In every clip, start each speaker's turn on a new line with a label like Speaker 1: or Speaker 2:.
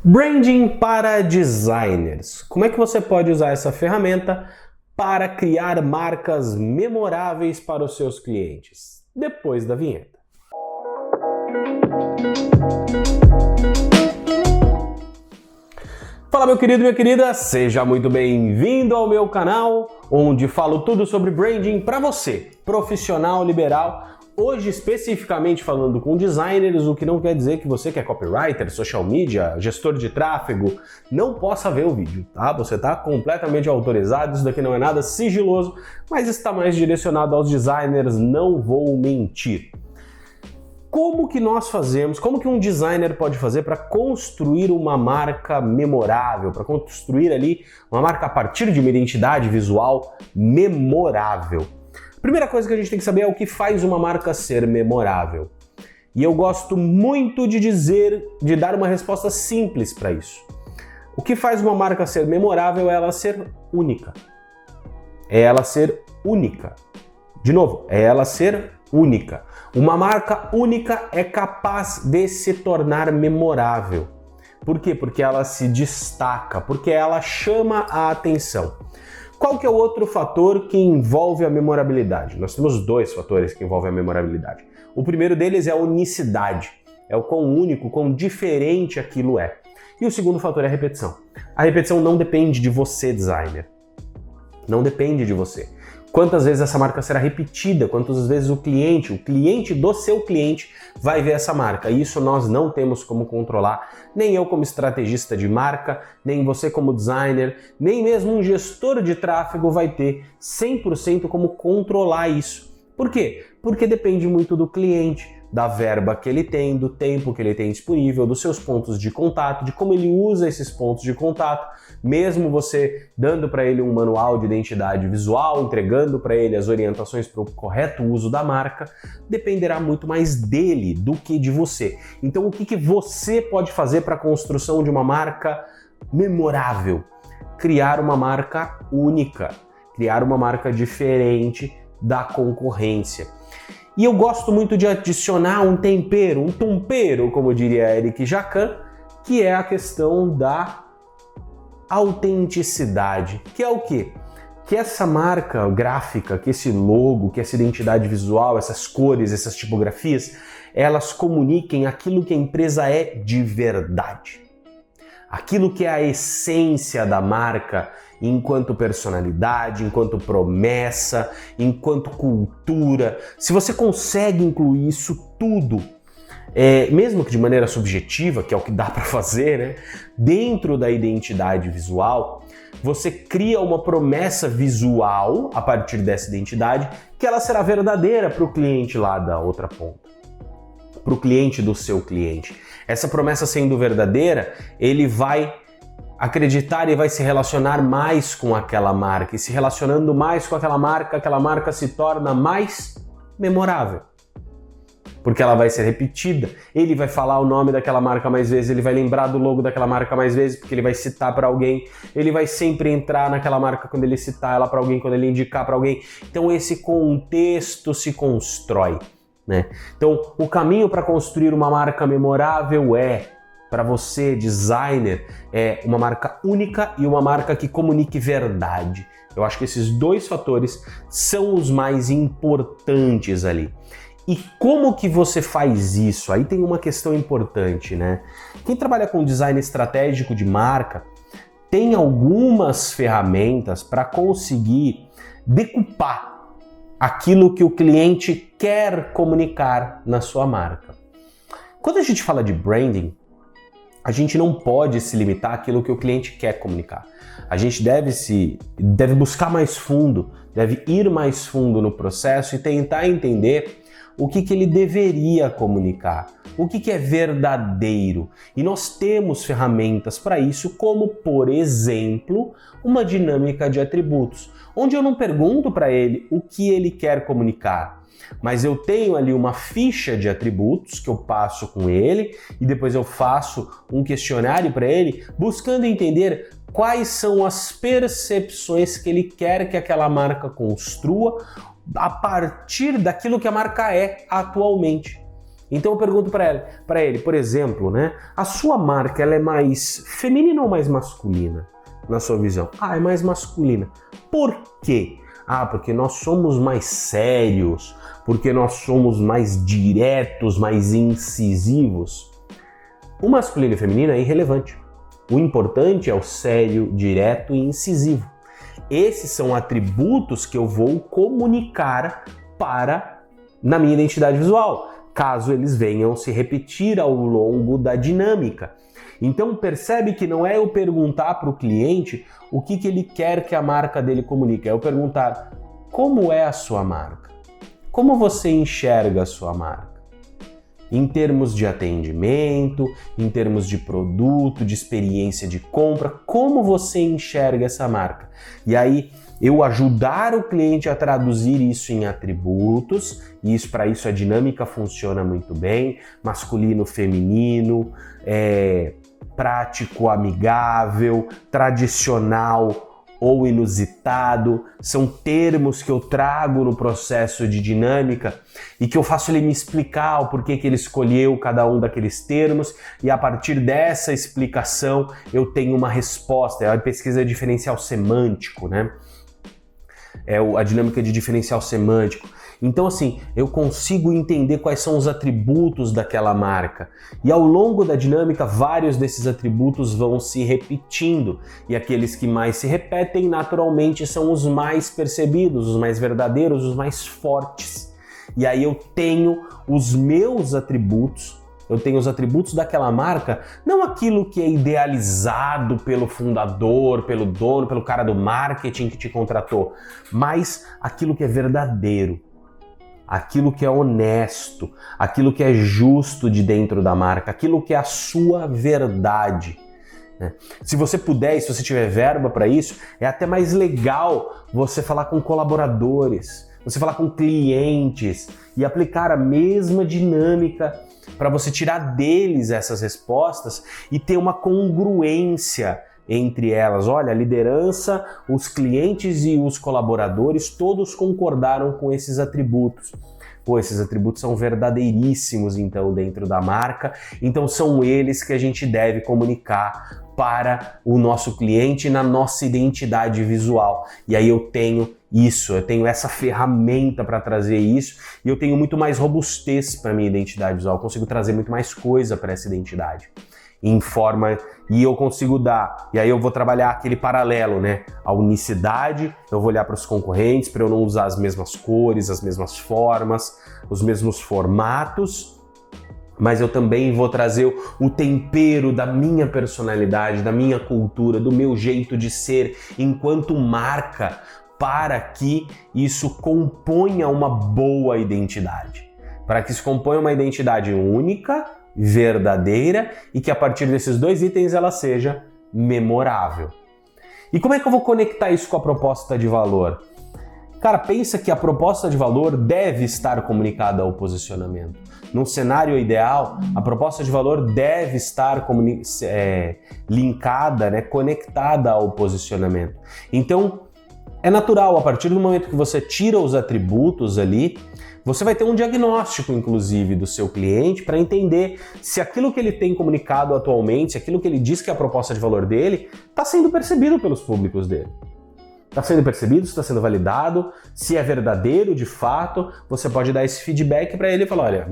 Speaker 1: Branding para designers. Como é que você pode usar essa ferramenta para criar marcas memoráveis para os seus clientes? Depois da vinheta. Fala, meu querido e minha querida, seja muito bem-vindo ao meu canal, onde falo tudo sobre branding para você, profissional liberal. Hoje, especificamente falando com designers, o que não quer dizer que você que é copywriter, social media, gestor de tráfego, não possa ver o vídeo, tá? Você está completamente autorizado, isso daqui não é nada sigiloso, mas está mais direcionado aos designers, não vou mentir. Como que nós fazemos, como que um designer pode fazer para construir uma marca memorável, para construir ali uma marca a partir de uma identidade visual memorável? Primeira coisa que a gente tem que saber é o que faz uma marca ser memorável. E eu gosto muito de dar uma resposta simples para isso. O que faz uma marca ser memorável é ela ser única. É ela ser única. De novo, é ela ser única. Uma marca única é capaz de se tornar memorável. Por quê? Porque ela se destaca, porque ela chama a atenção. Qual que é o outro fator que envolve a memorabilidade? Nós temos dois fatores que envolvem a memorabilidade. O primeiro deles é a unicidade, é o quão único, quão diferente aquilo é. E o segundo fator é a repetição. A repetição não depende de você, designer. Não depende de você. Quantas vezes essa marca será repetida, quantas vezes o cliente do seu cliente vai ver essa marca. Isso nós não temos como controlar, nem eu como estrategista de marca, nem você como designer, nem mesmo um gestor de tráfego vai ter 100% como controlar isso. Por quê? Porque depende muito do cliente, da verba que ele tem, do tempo que ele tem disponível, dos seus pontos de contato, de como ele usa esses pontos de contato, mesmo você dando para ele um manual de identidade visual, entregando para ele as orientações para o correto uso da marca, dependerá muito mais dele do que de você. Então, o que você pode fazer para a construção de uma marca memorável? Criar uma marca única, criar uma marca diferente da concorrência. E eu gosto muito de adicionar um tempero, um tompeiro, como diria Eric Jacan, que é a questão da autenticidade. Que é o quê? Que essa marca gráfica, que esse logo, que essa identidade visual, essas cores, essas tipografias, elas comuniquem aquilo que a empresa é de verdade. Aquilo que é a essência da marca enquanto personalidade, enquanto promessa, enquanto cultura. Se você consegue incluir isso tudo, mesmo que de maneira subjetiva, que é o que dá para fazer, né, dentro da identidade visual, você cria uma promessa visual a partir dessa identidade que ela será verdadeira para o cliente lá da outra ponta, para o cliente do seu cliente. Essa promessa sendo verdadeira, ele vai acreditar e vai se relacionar mais com aquela marca. E se relacionando mais com aquela marca se torna mais memorável. Porque ela vai ser repetida. Ele vai falar o nome daquela marca mais vezes, ele vai lembrar do logo daquela marca mais vezes, porque ele vai citar para alguém. Ele vai sempre entrar naquela marca quando ele citar ela para alguém, quando ele indicar para alguém. Então esse contexto se constrói, né? Então o caminho para construir uma marca memorável para você, designer, é uma marca única e uma marca que comunique verdade. Eu acho que esses dois fatores são os mais importantes ali. E como que você faz isso? Aí tem uma questão importante, né? Quem trabalha com design estratégico de marca tem algumas ferramentas para conseguir decupar aquilo que o cliente quer comunicar na sua marca. Quando a gente fala de branding, a gente não pode se limitar àquilo que o cliente quer comunicar. A gente deve buscar mais fundo, deve ir mais fundo no processo e tentar entender o que ele deveria comunicar, o que é verdadeiro. E nós temos ferramentas para isso, como, por exemplo, uma dinâmica de atributos, onde eu não pergunto para ele o que ele quer comunicar, mas eu tenho ali uma ficha de atributos que eu passo com ele e depois eu faço um questionário para ele, buscando entender quais são as percepções que ele quer que aquela marca construa a partir daquilo que a marca é atualmente. Então eu pergunto para ele, por exemplo, né? A sua marca, ela é mais feminina ou mais masculina, na sua visão? Ah, é mais masculina. Por quê? Ah, porque nós somos mais sérios, porque nós somos mais diretos, mais incisivos. O masculino e o feminino é irrelevante. O importante é o sério, direto e incisivo. Esses são atributos que eu vou comunicar na minha identidade visual, caso eles venham se repetir ao longo da dinâmica. Então percebe que não é eu perguntar para o cliente o que ele quer que a marca dele comunique, é eu perguntar como é a sua marca, como você enxerga a sua marca, em termos de atendimento, em termos de produto, de experiência de compra, como você enxerga essa marca. E aí eu ajudar o cliente a traduzir isso em atributos, e para isso a dinâmica funciona muito bem, masculino, feminino, prático, amigável, tradicional ou inusitado, são termos que eu trago no processo de dinâmica e que eu faço ele me explicar o porquê que ele escolheu cada um daqueles termos, e a partir dessa explicação eu tenho uma resposta. A pesquisa diferencial semântico, né? É a dinâmica de diferencial semântico. Então, assim, eu consigo entender quais são os atributos daquela marca. E ao longo da dinâmica, vários desses atributos vão se repetindo. E aqueles que mais se repetem, naturalmente, são os mais percebidos, os mais verdadeiros, os mais fortes. E aí eu tenho os meus atributos, eu tenho os atributos daquela marca, não aquilo que é idealizado pelo fundador, pelo dono, pelo cara do marketing que te contratou, mas aquilo que é verdadeiro, aquilo que é honesto, aquilo que é justo de dentro da marca, aquilo que é a sua verdade. Se você puder, e se você tiver verba para isso, é até mais legal você falar com colaboradores, você falar com clientes e aplicar a mesma dinâmica para você tirar deles essas respostas e ter uma congruência entre elas. Olha, a liderança, os clientes e os colaboradores todos concordaram com esses atributos. Pô, esses atributos são verdadeiríssimos, então, dentro da marca. Então, são eles que a gente deve comunicar para o nosso cliente na nossa identidade visual. E aí eu tenho isso, eu tenho essa ferramenta para trazer isso, e eu tenho muito mais robustez para minha identidade visual, eu consigo trazer muito mais coisa para essa identidade. E eu consigo dar, e aí eu vou trabalhar aquele paralelo, né? A unicidade, eu vou olhar para os concorrentes, para eu não usar as mesmas cores, as mesmas formas, os mesmos formatos, mas eu também vou trazer o tempero da minha personalidade, da minha cultura, do meu jeito de ser enquanto marca, para que isso componha uma boa identidade, para que isso componha uma identidade única, verdadeira, e que a partir desses dois itens ela seja memorável. E como é que eu vou conectar isso com a proposta de valor? Cara, pensa que a proposta de valor deve estar comunicada ao posicionamento. Num cenário ideal, a proposta de valor deve estar linkada, né, conectada ao posicionamento. Então, é natural, a partir do momento que você tira os atributos ali, você vai ter um diagnóstico, inclusive, do seu cliente para entender se aquilo que ele tem comunicado atualmente, se aquilo que ele diz que é a proposta de valor dele, está sendo percebido pelos públicos dele. Está sendo percebido, está sendo validado, se é verdadeiro de fato, você pode dar esse feedback para ele e falar, olha,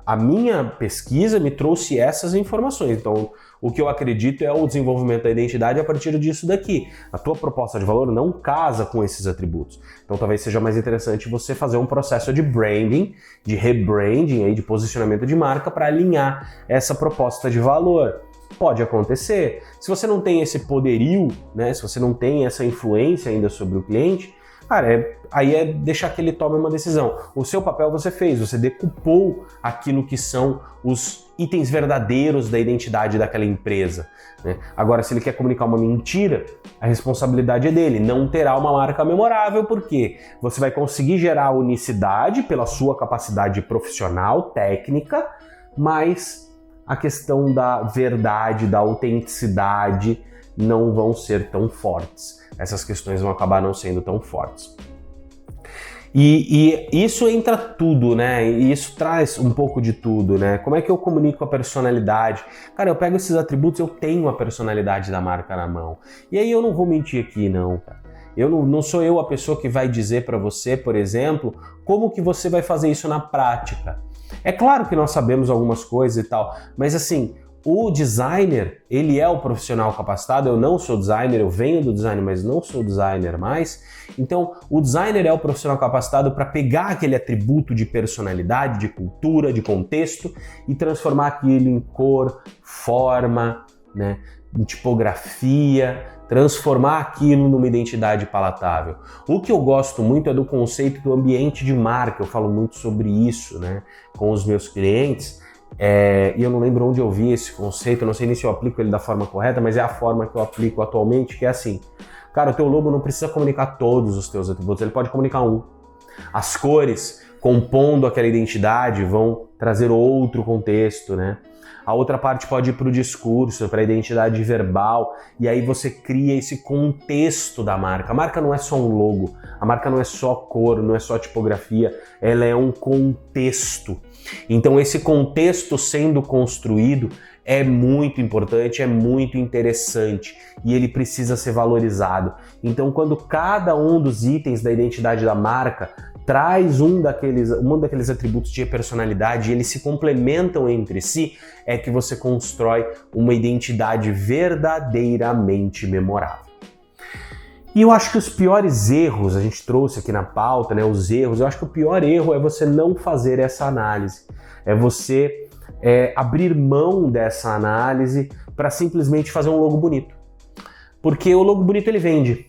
Speaker 1: a minha pesquisa me trouxe essas informações, então o que eu acredito é o desenvolvimento da identidade a partir disso daqui. A tua proposta de valor não casa com esses atributos. Então talvez seja mais interessante você fazer um processo de branding, de rebranding, aí, de posicionamento de marca para alinhar essa proposta de valor. Pode acontecer. Se você não tem esse poderio, né, se você não tem essa influência ainda sobre o cliente, cara, aí é deixar que ele tome uma decisão. O seu papel você fez, você decupou aquilo que são os itens verdadeiros da identidade daquela empresa, né? Agora, se ele quer comunicar uma mentira, a responsabilidade é dele. Não terá uma marca memorável, porque você vai conseguir gerar unicidade pela sua capacidade profissional, técnica, mas a questão da verdade, da autenticidade não vão ser tão fortes. Essas questões vão acabar não sendo tão fortes. E isso entra tudo, né? E isso traz um pouco de tudo, né? Como é que eu comunico a personalidade? Cara, eu pego esses atributos, eu tenho a personalidade da marca na mão. E aí eu não vou mentir aqui, não, cara. Não sou eu a pessoa que vai dizer para você, por exemplo, como que você vai fazer isso na prática. É claro que nós sabemos algumas coisas e tal, mas assim, o designer, ele é o profissional capacitado. Eu não sou designer, eu venho do design, mas não sou designer mais. Então, o designer é o profissional capacitado para pegar aquele atributo de personalidade, de cultura, de contexto e transformar aquilo em cor, forma, né, em tipografia, transformar aquilo numa identidade palatável. O que eu gosto muito é do conceito do ambiente de marca. Eu falo muito sobre isso, né, com os meus clientes. E eu não lembro onde eu vi esse conceito, eu não sei nem se eu aplico ele da forma correta, mas é a forma que eu aplico atualmente, que é assim: cara, o teu logo não precisa comunicar todos os teus atributos, ele pode comunicar um. As cores, compondo aquela identidade, vão trazer outro contexto, né? A outra parte pode ir para o discurso, para a identidade verbal, e aí você cria esse contexto da marca. A marca não é só um logo, a marca não é só cor, não é só tipografia, ela é um contexto. Então esse contexto sendo construído é muito importante, é muito interessante e ele precisa ser valorizado. Então quando cada um dos itens da identidade da marca traz um daqueles atributos de personalidade e eles se complementam entre si, é que você constrói uma identidade verdadeiramente memorável. E eu acho que os piores erros, a gente trouxe aqui na pauta, né, os erros, eu acho que o pior erro é você não fazer essa análise, é você abrir mão dessa análise para simplesmente fazer um logo bonito. Porque o logo bonito ele vende,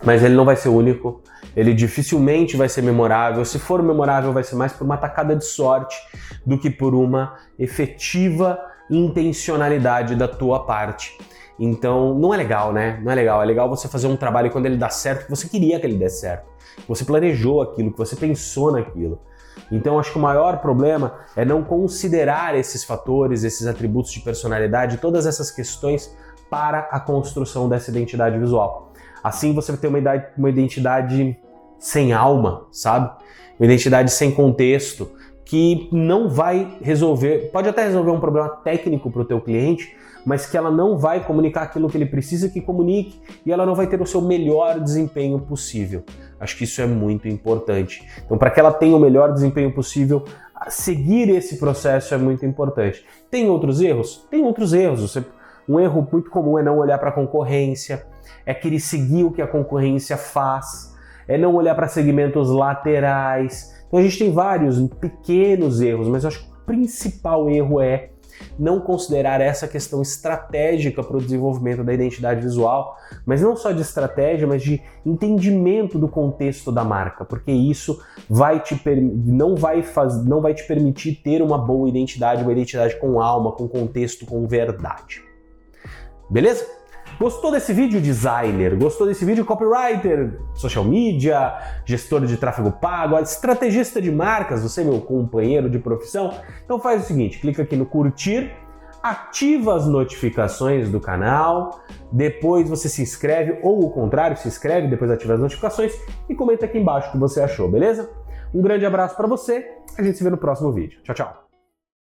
Speaker 1: mas ele não vai ser único, ele dificilmente vai ser memorável. Se for memorável, vai ser mais por uma tacada de sorte do que por uma efetiva intencionalidade da tua parte. Então, não é legal, né? Não é legal. É legal você fazer um trabalho quando ele dá certo, que você queria que ele desse certo. Que você planejou aquilo, que você pensou naquilo. Então, acho que o maior problema é não considerar esses fatores, esses atributos de personalidade, todas essas questões para a construção dessa identidade visual. Assim, você vai ter uma identidade sem alma, sabe? Uma identidade sem contexto, que não vai resolver, pode até resolver um problema técnico para o teu cliente, mas que ela não vai comunicar aquilo que ele precisa que comunique e ela não vai ter o seu melhor desempenho possível. Acho que isso é muito importante. Então, para que ela tenha o melhor desempenho possível, seguir esse processo é muito importante. Tem outros erros? Tem outros erros. Um erro muito comum é não olhar para a concorrência, é querer seguir o que a concorrência faz, é não olhar para segmentos laterais. Então a gente tem vários pequenos erros, mas eu acho que o principal erro é não considerar essa questão estratégica para o desenvolvimento da identidade visual, mas não só de estratégia, mas de entendimento do contexto da marca, porque isso não vai te permitir ter uma boa identidade, uma identidade com alma, com contexto, com verdade. Beleza? Gostou desse vídeo, designer? Gostou desse vídeo, copywriter, social media, gestor de tráfego pago, estrategista de marcas, você meu companheiro de profissão? Então faz o seguinte, clica aqui no curtir, ativa as notificações do canal, depois você se inscreve, ou o contrário, se inscreve, depois ativa as notificações e comenta aqui embaixo o que você achou, beleza? Um grande abraço para você, a gente se vê no próximo vídeo. Tchau, tchau!